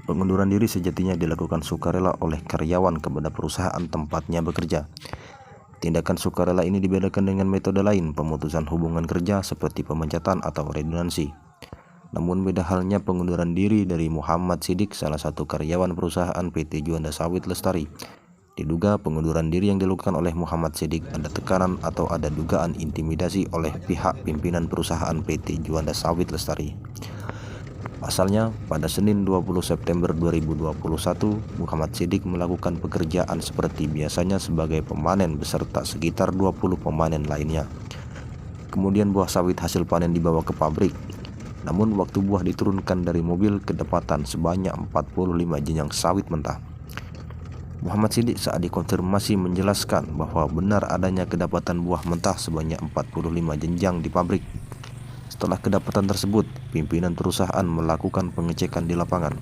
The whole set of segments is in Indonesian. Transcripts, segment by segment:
Pengunduran diri sejatinya dilakukan sukarela oleh karyawan kepada perusahaan tempatnya bekerja. Tindakan sukarela ini dibedakan dengan metode lain pemutusan hubungan kerja seperti pemecatan atau redundansi. Namun beda halnya pengunduran diri dari Muhammad Sidik, salah satu karyawan perusahaan PT Juanda Sawit Lestari. Diduga pengunduran diri yang dilakukan oleh Muhammad Sidik ada tekanan atau ada dugaan intimidasi oleh pihak pimpinan perusahaan PT Juanda Sawit Lestari. Pasalnya, pada Senin 20 September 2021, Muhammad Sidik melakukan pekerjaan seperti biasanya sebagai pemanen beserta sekitar 20 pemanen lainnya. Kemudian buah sawit hasil panen dibawa ke pabrik. Namun waktu buah diturunkan dari mobil kedapatan sebanyak 45 jenjang sawit mentah. Muhammad Sidik saat dikonfirmasi menjelaskan bahwa benar adanya kedapatan buah mentah sebanyak 45 jenjang di pabrik. Setelah kedapatan tersebut, pimpinan perusahaan melakukan pengecekan di lapangan.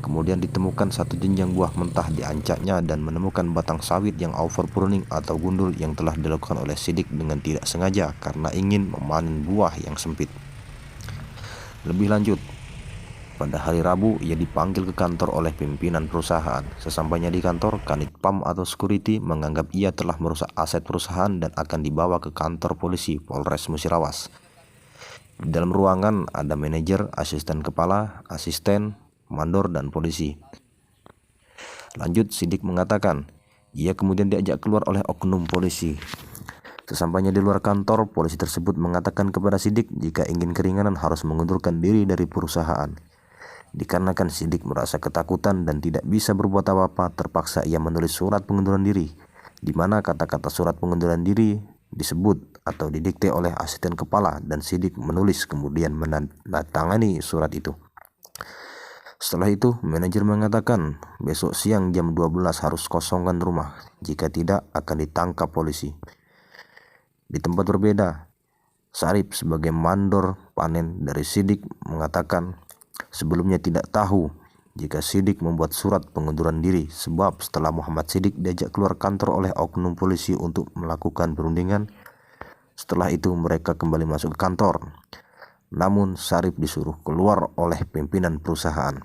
Kemudian ditemukan satu jenjang buah mentah di ancaknya dan menemukan batang sawit yang overpruning atau gundul yang telah dilakukan oleh Sidik dengan tidak sengaja karena ingin memanen buah yang sempit. Lebih lanjut, pada hari Rabu ia dipanggil ke kantor oleh pimpinan perusahaan. Sesampainya di kantor, Kanit Pam atau security menganggap ia telah merusak aset perusahaan dan akan dibawa ke kantor polisi Polres Musirawas. Di dalam ruangan ada manajer, asisten kepala, asisten, mandor, dan polisi. Lanjut, Sidik mengatakan, ia kemudian diajak keluar oleh oknum polisi. Sesampainya di luar kantor, polisi tersebut mengatakan kepada Sidik jika ingin keringanan harus mengundurkan diri dari perusahaan. Dikarenakan Sidik merasa ketakutan dan tidak bisa berbuat apa-apa, terpaksa ia menulis surat pengunduran diri, di mana kata-kata surat pengunduran diri disebut atau didikte oleh asisten kepala dan Sidik menulis kemudian menandatangani surat itu. Setelah itu, manajer mengatakan besok siang jam 12 harus kosongkan rumah, jika tidak akan ditangkap polisi. Di tempat berbeda, Sarip sebagai mandor panen dari Sidik mengatakan sebelumnya tidak tahu jika Sidik membuat surat pengunduran diri, sebab setelah Muhammad Sidik diajak keluar kantor oleh oknum polisi untuk melakukan perundingan, setelah itu mereka kembali masuk ke kantor. Namun Sarip disuruh keluar oleh pimpinan perusahaan.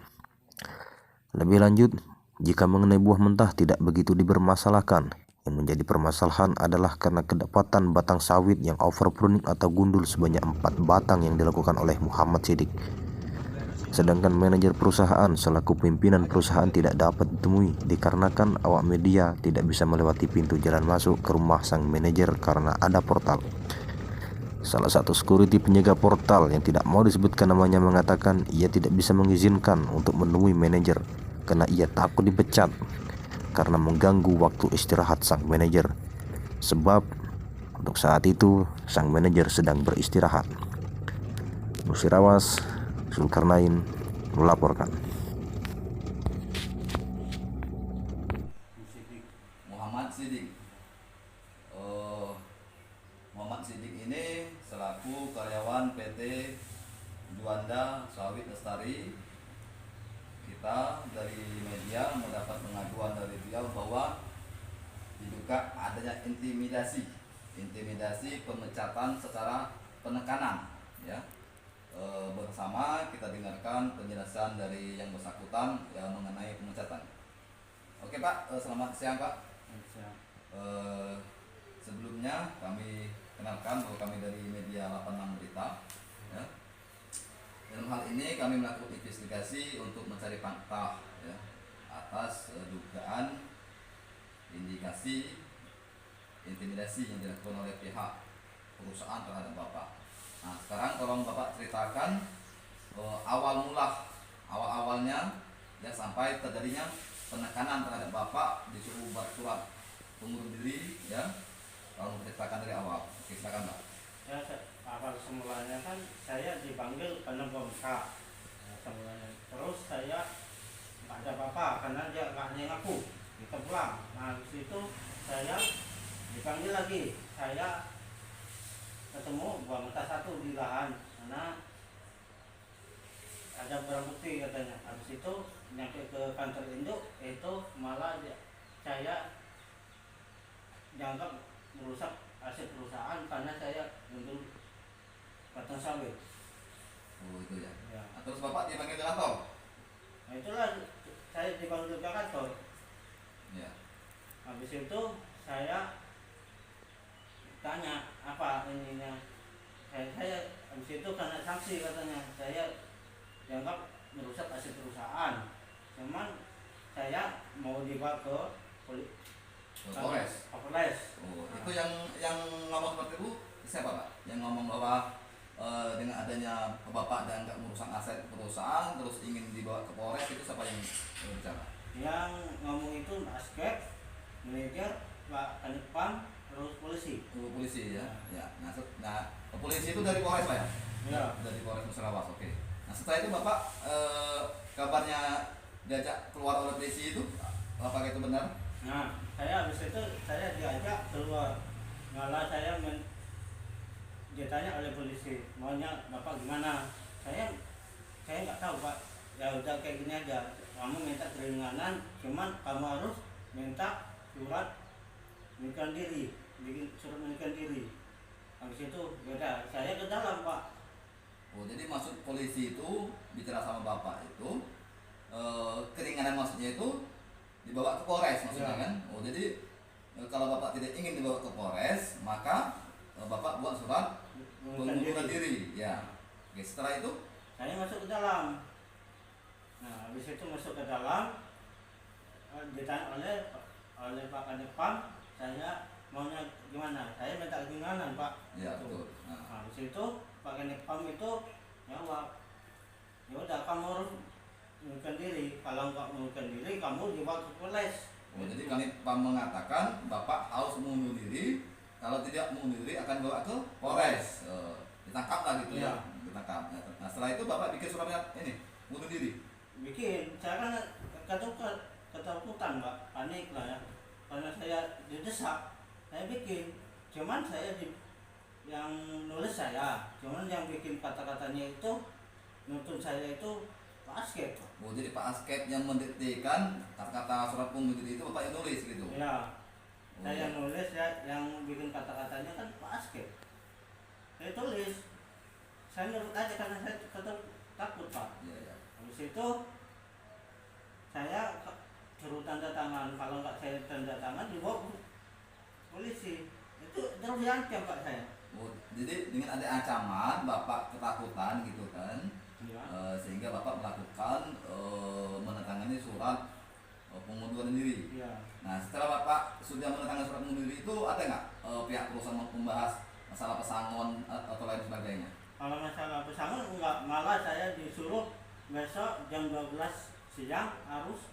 Lebih lanjut, jika mengenai buah mentah tidak begitu dipermasalahkan. Yang menjadi permasalahan adalah karena kedapatan batang sawit yang overpruning atau gundul sebanyak 4 batang yang dilakukan oleh Muhammad Sidik. Sedangkan manajer perusahaan selaku pimpinan perusahaan tidak dapat ditemui dikarenakan awak media tidak bisa melewati pintu jalan masuk ke rumah sang manajer karena ada portal. Salah satu security penjaga portal yang tidak mau disebutkan namanya mengatakan ia tidak bisa mengizinkan untuk menemui manajer karena ia takut dipecat karena mengganggu waktu istirahat sang manajer. Sebab untuk saat itu sang manajer sedang beristirahat. Musirawas, Zulkarnain melaporkan. Muhammad Sidik. Muhammad Sidik ini selaku karyawan PT Juanda Sawit Lestari. Kita dari media mendapat pengaduan dari beliau bahwa diduga adanya intimidasi pemecatan secara penekanan, ya. Bersama kita dengarkan penjelasan dari yang bersangkutan yang mengenai pemecatan. Oke Pak, selamat siang Pak. Sebelumnya kami kenalkan bahwa kami dari media 86 Berita, ya. Dalam hal ini kami melakukan investigasi untuk mencari fakta, ya, atas dugaan indikasi intimidasi yang dilakukan oleh pihak perusahaan terhadap Bapak. Nah, sekarang tolong Bapak ceritakan awalnya ya sampai terjadinya penekanan terhadap Bapak disuruh buat surat pengunduran diri, ya. Tolong ceritakan dari awal. Oke, silakan Pak. Ya, awal semulanya kan saya dipanggil karena bongkar semulanya. Terus saya nggak ada apa-apa karena dia nggak ngaku, kita pulang. Nah, di situ saya dipanggil lagi. Saya ketemu buah mentah satu di lahan karena ada barang bukti katanya. Habis itu nyampe ke kantor induk, itu malah saya dianggap merusak aset perusahaan karena saya mundur batang sawit. Oh itu ya. Ya. Nah, terus Bapak dipanggil ke kantor? Nah itulah habis itu saya tanya apa ininya, saya habis itu karena sanksi katanya saya dianggap merusak aset perusahaan, cuman saya mau dibawa ke Polres. Polres. Oh, itu yang ngomong seperti itu siapa Pak? Yang ngomong bahwa dengan adanya Bapak dan nggak merusak aset perusahaan terus ingin dibawa ke Polres, itu siapa yang bicara? Yang ngomong itu basket, manajer, Pak Kanipam, terus polisi. Oh, polisi ya. Ya. Nah, polisi itu dari Polres Pak ya? Ya. Dari Polres Musirawas. Oke. Nah, setelah itu Bapak kabarnya diajak keluar oleh polisi itu, apakah itu benar? Nah, saya habis itu saya diajak keluar, malah dia tanya oleh polisi, maunya Bapak gimana? Saya nggak tahu Pak, ya udah kayak gini aja, kamu minta keringanan, cuman kamu harus minta surat mengundurkan diri, bikin surat mengundurkan diri. Habis itu beda, saya ke dalam Pak. Oh, jadi maksud polisi itu bicara sama Bapak itu keringanan maksudnya itu dibawa ke Polres maksudnya Ya. kan? Oh, jadi kalau Bapak tidak ingin dibawa ke Polres, maka Bapak buat surat Mengundurkan pengunduran diri. Ya. Oke, setelah itu Saya masuk ke dalam. Nah, habis itu masuk ke dalam, ditanya oleh Pak Kanipam, saya maunya gimana? Saya minta keringanan Pak. ya Gitu. betul. Nah, Nah, habis itu Pak Kanipam itu jawab, ya udah kamu harus mengundurkan diri. Kalau nggak mengundurkan diri, kamu dibawa ke Polres. oh, jadi kami mengatakan Bapak harus mengundur diri, kalau tidak mengundur diri akan bawa ke Polres. Ditangkap lah gitu ya. Iya. Ditangkap. Nah, setelah itu Bapak bikin suratnya ini mengundur diri. Bikin, saya kan ketakutan Pak, panik lah ya, karena saya didesak, saya bikin, cuman yang nulis saya, cuman yang bikin kata-katanya itu nuntun saya itu basket Pak. Oh, jadi Pak Asket yang mendiktekan kata-kata surat pengundur diri itu Bapak yang nulis gitu. Ya, Oh, saya iya. yang nulis ya, yang bikin kata-katanya kan basket, saya tulis, saya nurut aja karena saya takut Pak. Iya, iya. Habis itu saya suruh tanda tangan, kalau nggak saya tanda tangan dibawa ke polisi, itu terus diancam Pak saya. Oh, jadi dengan ada ancaman Bapak ketakutan gitu kan, Iya. sehingga Bapak melakukan menandatangani surat pengunduran diri. Iya. Nah, setelah Bapak sudah menandatangani surat pengunduran diri itu ada nggak pihak perusahaan membahas masalah pesangon atau lain sebagainya? Kalau masalah pesangon enggak, malah saya disuruh besok jam 12 siang harus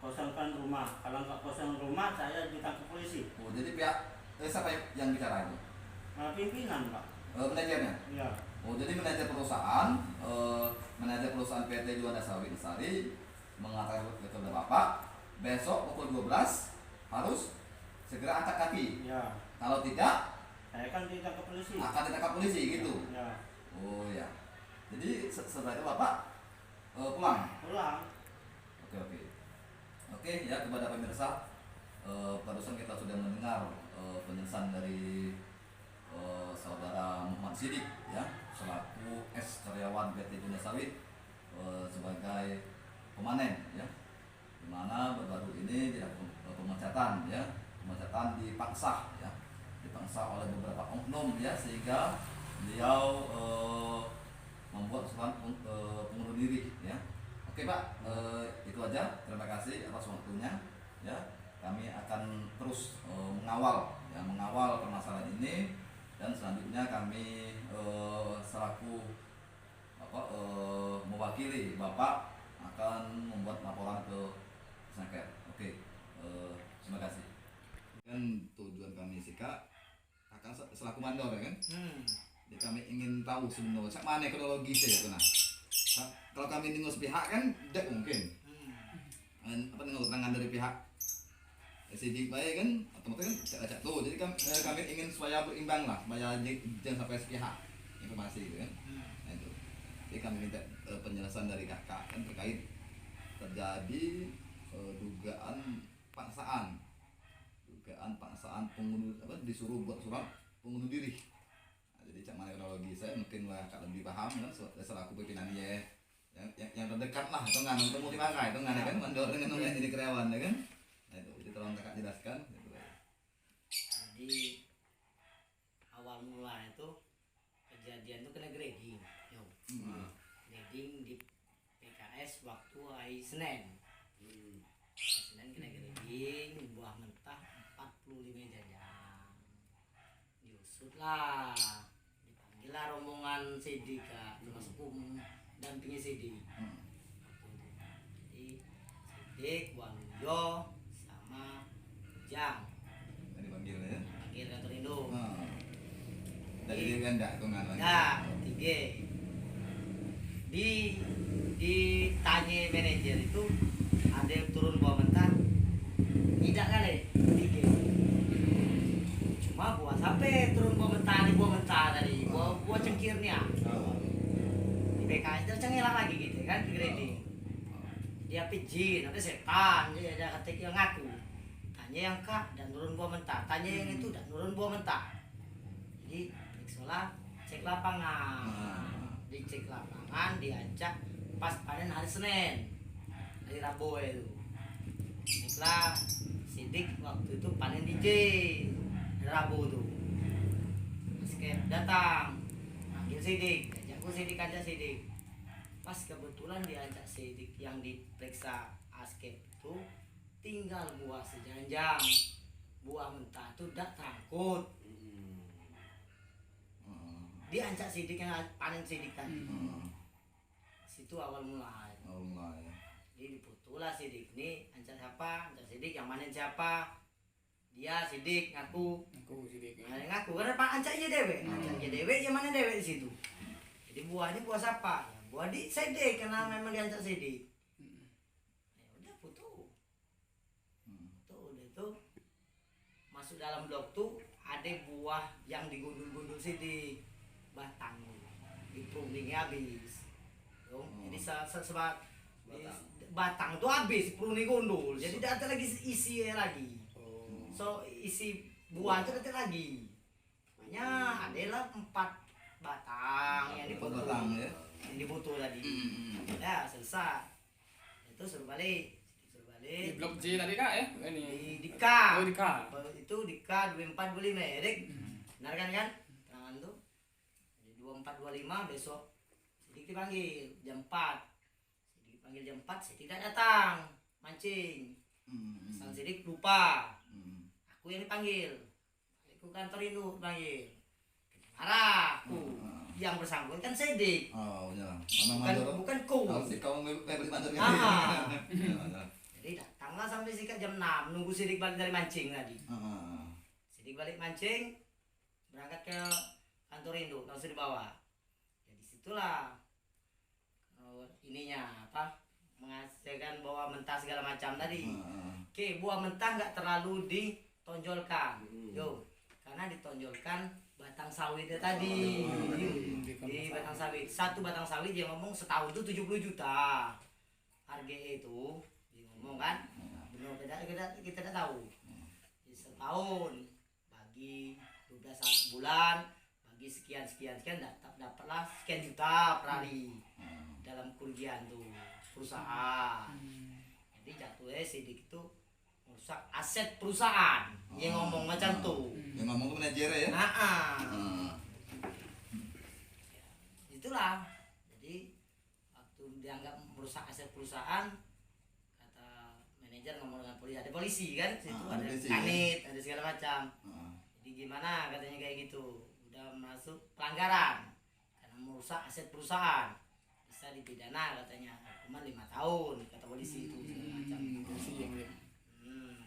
kosongkan rumah. Kalau nggak kosong rumah saya ditangkap polisi. Oh, jadi pihak siapa yang bicara itu? Pimpinan Pak. Manajernya? Iya. Oh, jadi manajer perusahaan PT Juanda Sawit Sari mengatakan kepada Bapak besok pukul 12 harus segera angkat kaki. Iya. Kalau tidak Saya kan ditangkap polisi. akan ditangkap polisi gitu. Ya. Oh ya. Jadi setelah itu Bapak pulang. Pulang. Oke. Oke ya, kepada pemirsa, barusan kita sudah mendengar penjelasan dari saudara Muhammad Sidik ya, selaku karyawan PT Juanda Sawit sebagai pemanen ya, dimana baru-baru ini dilakukan pemecatan dipaksa oleh beberapa oknum ya, sehingga beliau membuat surat pengunduran diri ya. Oke Pak, itu aja. Terima kasih atas waktunya ya. Kami akan terus mengawal permasalahan ini, dan selanjutnya kami selaku mewakili Bapak akan membuat laporan ke Snaker. Oke, terima kasih. Kan tujuan kami Sika akan selaku mandor ya kan. Jadi kami ingin tahu sebenarnya mana kronologisnya ya. Kalau kami dengar sepihak kan tidak mungkin. Apa dengar keterangan dari pihak sidik baik kan, otomatis kan tuh. Jadi kami ingin supaya berimbang lah, supaya jangan sampai sepihak informasi gitu kan. Nah, itu. Jadi kami minta penjelasan dari kakak kan terkait terjadi dugaan paksaan disuruh buat surat pengundur diri. Nah, jadi cak mana kronologi saya mungkin kakak lebih paham kan, selaku pimpinan dia yang terdekat lah, atau nggak nonton multi pakai itu nggak kan mandor dengan ini karyawan ya kan. Nah itu, jadi tolong kakak jelaskan gitu. Jadi awal mula itu kejadian itu kena grading. Yo. Grading di PKS waktu hari Senin. Senin kena grading buah mentah 45 jajang. Diusut lah. Dipanggil lah rombongan Sidik, termasuk dampingi Sidik. Jadi Sidik, Waluyo sama Ujang Tadi panggil ya. panggil kantor Indo. Dari dia enggak tungan lagi. Nah, tiga. Ditanya manajer itu ada yang turun buah mentah. Tidak kali, tiga. Cuma buah sampai turun buah mentah tadi, buah cengkirnya. Di PKS itu cengilah lagi gitu kan, di grading. Dia pijin, ada setan, dia ada ketik yang ngaku. Tanya yang kak dan turun buah mentah, tanya yang itu dan turun buah mentah. Jadi periksalah, cek lapangan. Dicek lapangan, diajak pas panen hari Senin, hari Rabu itu. Ceklah Sidik waktu itu panen DJ hari Rabu tuh. Basket datang, panggil Sidik, ajakku Sidik aja Sidik. Pas kebetulan diajak Sidik yang diperiksa Askep itu tinggal buah sejanjang, buah mentah itu udah tangkut. Diajak Sidik yang panen Sidik tadi. Situ awal mulai. Jadi diputulah Sidik ini ancak siapa, ancak Sidik yang manen siapa. Dia Sidik ngaku. Ngaku karena Pak ancak iya dewe, ancak iya dewe yang mana dewe di situ. Jadi buahnya buah siapa? Ya, buah di Sidik karena memang diancak Sidik. Ya udah putu. Tuh udah tuh masuk dalam blok tuh ada buah yang digundul-gundul Sidik. Batang di pruningnya habis. Jadi sebat batang itu habis pruning gundul. Jadi tidak ada lagi isi lagi. So isi buah itu ada lagi. Makanya adalah 4 batang yang dipotong. Ya. Yang dipotong tadi. Ya selesai. Itu suruh balik. Di blok J tadi kak ya? Ini. Di K. Oh di K. Itu di K 2425 Erik. Benar kan? Tangan tuh. 2425 besok Sidik dipanggil jam 4. Sidik dipanggil jam 4, Sidik tidak datang mancing. Sang Sidik lupa. Aku yang dipanggil. Aku kantor itu panggil. Marah aku. Yang bersangkutan kan Sidik. Oh, iya. Bukan ku. Kamu beli mandor gitu. Jadi datanglah sampai sikat jam 6 nunggu Sidik balik dari mancing tadi. Sidik balik mancing berangkat ke kantor induk langsung dibawa. Jadi situlah ininya apa menghasilkan buah mentah segala macam tadi. Oke, buah mentah nggak terlalu ditonjolkan. Yo, karena ditonjolkan batang sawitnya tadi. Di batang sawit. Satu batang sawit dia ngomong setahun itu 70 juta. Harga itu dia ngomong kan. Benar kita tidak tahu. Jadi setahun bagi 12 bulan bagi sekian dapatlah sekian juta per hari dalam kerugian tuh perusahaan. Jadi jatuhnya Sidik itu merusak aset perusahaan. Dia ngomong macam tuh. Yang ngomong tuh manajer ya? Itulah. Jadi waktu dianggap merusak aset perusahaan, kata manajer ngomong dengan polisi. Ada polisi kan? Situ ada polisi, kanit, ada segala macam. Jadi gimana katanya kayak gitu? Udah masuk pelanggaran karena merusak aset perusahaan, bisa dipidana katanya, hukuman 5 tahun kata polisi itu segala macam.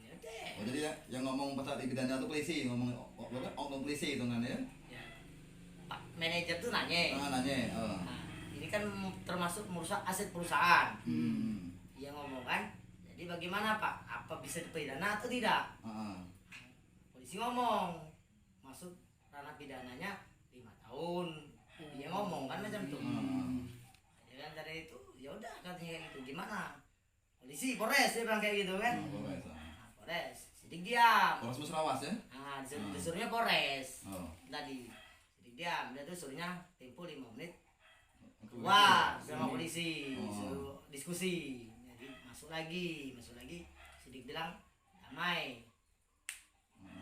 Ya deh. Oh jadi yang ngomong pasal dipidana itu polisi, ngomong oknum polisi itu kan ya? Ya. Pak manajer tuh nanya. Nanya. Nah, ini kan termasuk merusak aset perusahaan. Dia ngomong kan, jadi bagaimana Pak? Apa bisa dipidana atau tidak? Polisi ngomong masuk ranah pidananya 5 tahun. Dia ngomong kan macam itu. Ya kan dari itu ya udah katanya kayak gitu. Gimana? Polisi, Polres dia bilang kayak gitu kan. Polres. Sidik diam. Polres Musrawas ya? Nah, disuruhnya Polres. Tadi. Sidik diam. Dia tuh suruhnya tempo 5 menit keluar sama polisi. Suruh diskusi. Jadi masuk lagi. Sidik bilang damai.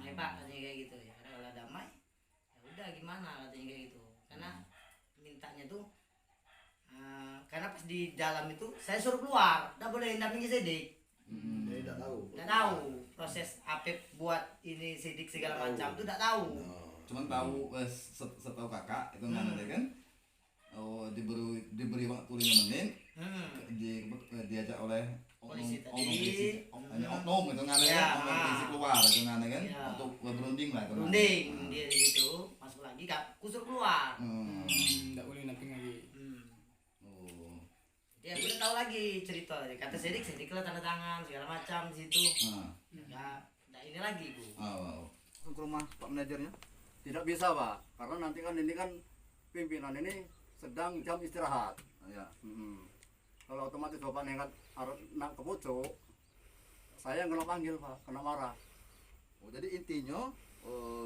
damai Pak katanya kayak gitu ya. Kalau damai ya udah gimana katanya kayak gitu. Karena mintanya tuh karena pas di dalam itu saya suruh keluar, nggak boleh dampingi sidik. Jadi tidak tahu. Nggak tahu proses Apep buat ini sidik segala macam tuh nggak tahu. Cuman tahu setahu kakak itu nggak ada kan? Oh diberi waktu 5 menit, diajak oleh Polisi tadi. oknum itu nggak ada Ya, kan? Oknum polisi keluar itu nggak ada kan? Ya. Untuk berunding lah itu. Runding dia di situ masuk lagi kak kusur keluar. Enggak boleh namping lagi. Oh. Ya aku udah tahu lagi cerita kata sidik lah tanda tangan segala macam di situ. Nah ini lagi bu. Langsung ke rumah Pak manajernya. Tidak bisa Pak, karena nanti kan ini kan pimpinan ini sedang jam istirahat. Ya. Kalau otomatis Bapak nekat nak ke pucuk, saya yang kena panggil Pak, kena marah. Oh, jadi intinya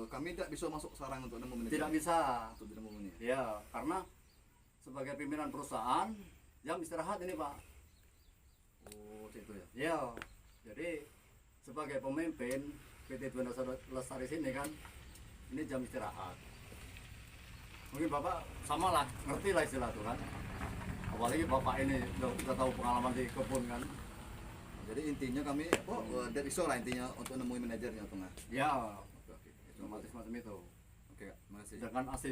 kami tidak bisa masuk sarang untuk nemu manajer. Tidak bisa. Untuk nemu ini. Ya, karena sebagai pimpinan perusahaan jam istirahat ini Pak. Oh, itu ya. Ya, jadi sebagai pemimpin PT Dwi Lestari sini kan, ini jam istirahat. Mungkin Bapak sama lah, ngerti lah istilah itu kan. Apalagi Bapak ini udah tahu pengalaman di kebun kan. Jadi intinya kami tidak bisa lah intinya untuk nemuin manajernya atau enggak. Ya, Oke. otomatis macam itu. Oke, Kak. Makasih. Dengan